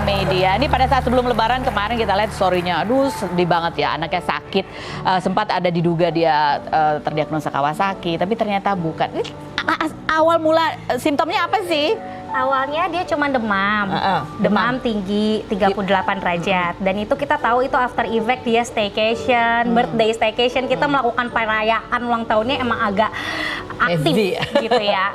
media. Ini pada saat sebelum Lebaran kemarin kita lihat story-nya, aduh sedih banget ya, anaknya sakit. Sempat ada diduga dia terdiagnosa Kawasaki, tapi ternyata bukan. Ini awal mula simptomnya apa sih? Awalnya dia cuma demam, demam tinggi 38 derajat, dan itu kita tahu itu after effect dia staycation, birthday staycation, kita melakukan perayaan ulang tahunnya emang agak aktif gitu ya.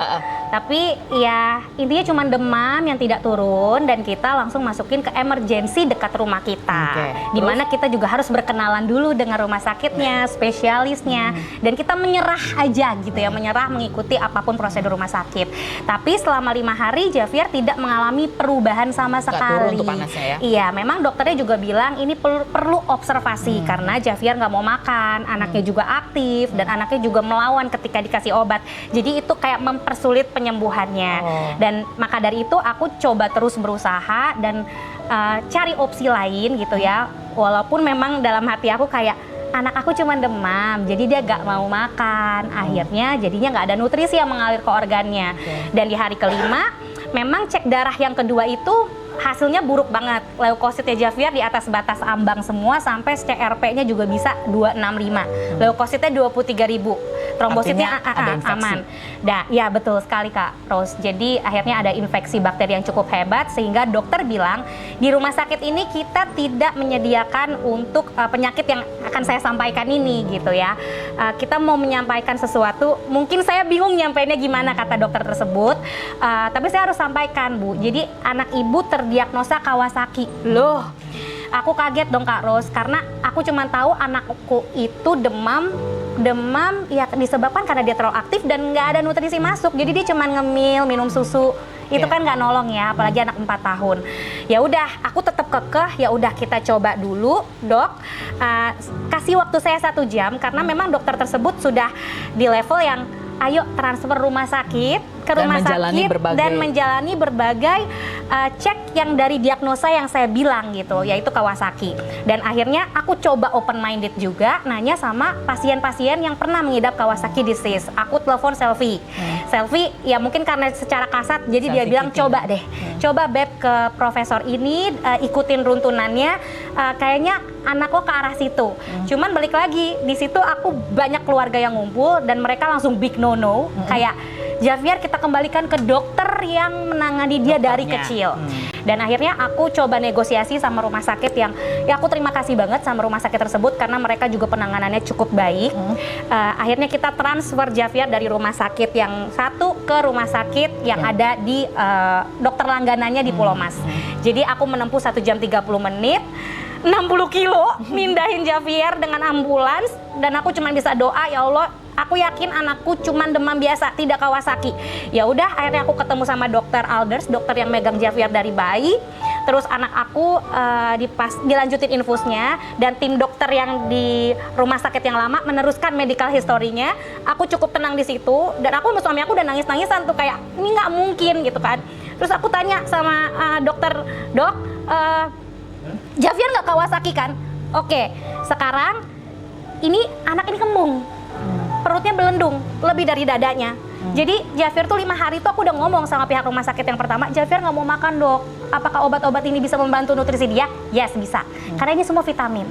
Tapi ya intinya cuma demam yang tidak turun, dan kita langsung masukin ke emergency dekat rumah kita, dimana kita juga harus berkenalan dulu dengan rumah sakitnya, spesialisnya, dan kita menyerah aja gitu ya, menyerah mengikuti apapun prosedur rumah sakit. Tapi selama 5 hari Javier tidak mengalami perubahan sama sekali. Turun tuh panasnya ya? Iya, memang dokternya juga bilang ini perlu observasi karena Javier nggak mau makan, anaknya juga aktif dan anaknya juga melawan ketika dikasih obat. Jadi itu kayak mempersulit penyembuhannya. Dan maka dari itu aku coba terus berusaha dan cari opsi lain gitu ya. Walaupun memang dalam hati aku kayak anak aku cuma demam, jadi dia gak mau makan. Akhirnya jadinya gak ada nutrisi yang mengalir ke organnya. Dan di hari kelima, memang cek darah yang kedua itu hasilnya buruk banget. Leukositnya Javier di atas batas ambang semua, sampai CRP-nya juga bisa 265. Leukositnya 23.000. Trombositnya aman. Nah, ya betul sekali Kak Rose. Jadi akhirnya ada infeksi bakteri yang cukup hebat, sehingga dokter bilang di rumah sakit ini kita tidak menyediakan untuk penyakit yang akan saya sampaikan ini gitu ya. Kita mau menyampaikan sesuatu, mungkin saya bingung nyampainya gimana kata dokter tersebut, tapi saya harus sampaikan Bu. Jadi anak ibu terdiagnosa Kawasaki. Loh, aku kaget dong Kak Rose, karena aku cuma tahu anakku itu demam ya disebabkan karena dia terlalu aktif dan nggak ada nutrisi masuk. Jadi dia cuma ngemil, minum susu. Itu kan nggak nolong ya, apalagi anak 4 tahun. Ya udah, aku tetap kekeh. Ya udah kita coba dulu, Dok. Kasih waktu saya 1 jam karena memang dokter tersebut sudah di level yang ayo transfer rumah sakit ke rumah sakit dan menjalani berbagai cek yang dari diagnosa yang saya bilang gitu, yaitu Kawasaki. Dan akhirnya aku coba open minded juga, nanya sama pasien-pasien yang pernah mengidap Kawasaki disease. Aku telepon Selfie. Selfie ya mungkin karena secara kasat, jadi dia bilang coba deh, coba Beb ke profesor ini, ikutin runtunannya, kayaknya anak lo ke arah situ. Cuman balik lagi, di situ aku banyak keluarga yang ngumpul dan mereka langsung big no, kayak Javier kita kembalikan ke dokter yang menangani dia dari kecil. Dan akhirnya aku coba negosiasi sama rumah sakit yang, ya aku terima kasih banget sama rumah sakit tersebut karena mereka juga penanganannya cukup baik. Akhirnya kita transfer Javier dari rumah sakit yang satu ke rumah sakit yang ada di dokter langganannya di Pulau Mas. Jadi aku menempuh 1 jam 30 menit, 60 kilo, mindahin Javier dengan ambulans, dan aku cuma bisa doa, ya Allah, aku yakin anakku cuma demam biasa, tidak Kawasaki. Ya udah, akhirnya aku ketemu sama dokter Alders, dokter yang megang Javier dari bayi. Terus anak aku dilanjutin infusnya, dan tim dokter yang di rumah sakit yang lama meneruskan medical history-nya. Aku cukup tenang di situ, dan aku sama suami aku udah nangis-nangisan tuh kayak ini nggak mungkin gitu kan. Terus aku tanya sama dokter, Dok, Javier nggak Kawasaki kan? Oke, sekarang ini anak ini kembung, perutnya belendung lebih dari dadanya. Jadi Javier tuh 5 hari tuh aku udah ngomong sama pihak rumah sakit yang pertama, Javier nggak mau makan Dok. Apakah obat-obat ini bisa membantu nutrisi dia? Yes, bisa. Karena ini semua vitamin,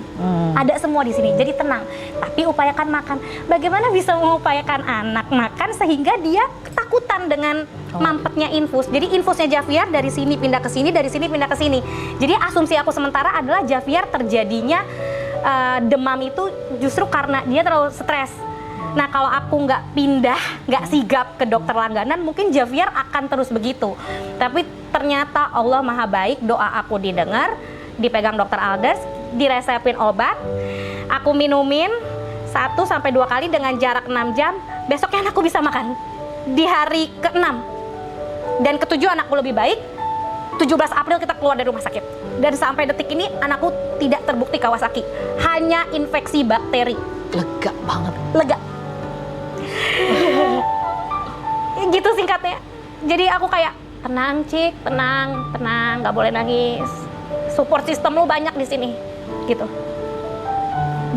ada semua di sini. Jadi tenang. Tapi upayakan makan. Bagaimana bisa mengupayakan anak makan sehingga dia ketakutan dengan mampetnya infus? Jadi infusnya Javier dari sini pindah ke sini, dari sini pindah ke sini. Jadi asumsi aku sementara adalah Javier terjadinya demam itu justru karena dia terlalu stres. Nah kalau aku nggak pindah, nggak sigap ke dokter langganan, mungkin Javier akan terus begitu. Tapi ternyata Allah Maha Baik, doa aku didengar, dipegang dokter Alders, diresepin obat, aku minumin 1-2 kali dengan jarak 6 jam, besoknya anakku bisa makan. Di hari ke-6 dan ke-7 anakku lebih baik. 17 April kita keluar dari rumah sakit. Dan sampai detik ini anakku tidak terbukti Kawasaki, hanya infeksi bakteri. Lega banget. Lega. Gitu singkatnya. Jadi aku kayak tenang Cik, tenang, nggak boleh nangis. Support system lu banyak di sini, gitu.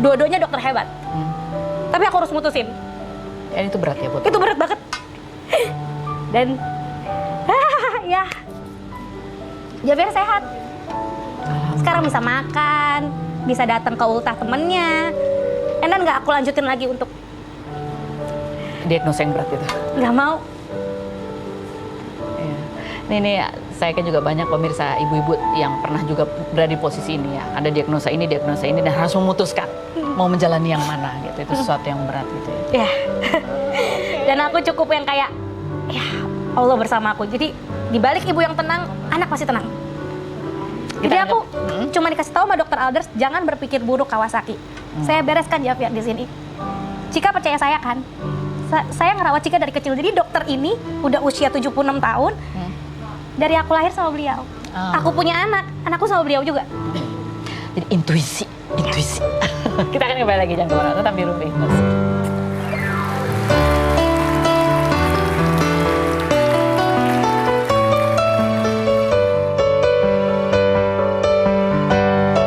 Dua-duanya dokter hebat. Tapi aku harus mutusin. Ya itu berat ya buat. Itu berat banget. Dan ya, Javier sehat. Sekarang bisa makan, bisa datang ke ultah temennya. And then nggak aku lanjutin lagi untuk Diagnosa yang berat itu. nggak mau. Iya. Nih, saya kan juga banyak pemirsa ibu-ibu yang pernah juga berada di posisi ini ya. Ada diagnosa ini dan harus memutuskan mau menjalani yang mana gitu. Itu sesuatu yang berat gitu ya. Ya. Dan aku cukup yang kayak, ya Allah bersama aku. Jadi dibalik ibu yang tenang, anak pasti tenang. Jadi Kita aku cuma dikasih tahu sama dokter Alders, jangan berpikir buruk Kawasaki. Saya bereskan Javier di sini. Cika percaya saya kan? Saya ngerawat Cika dari kecil. Jadi dokter ini udah usia 76 tahun. Dari aku lahir sama beliau. Aku punya anak, anakku sama beliau juga. Jadi intuisi. Kita akan kembali lagi jangan kemana-mana, tetap di Rumpi.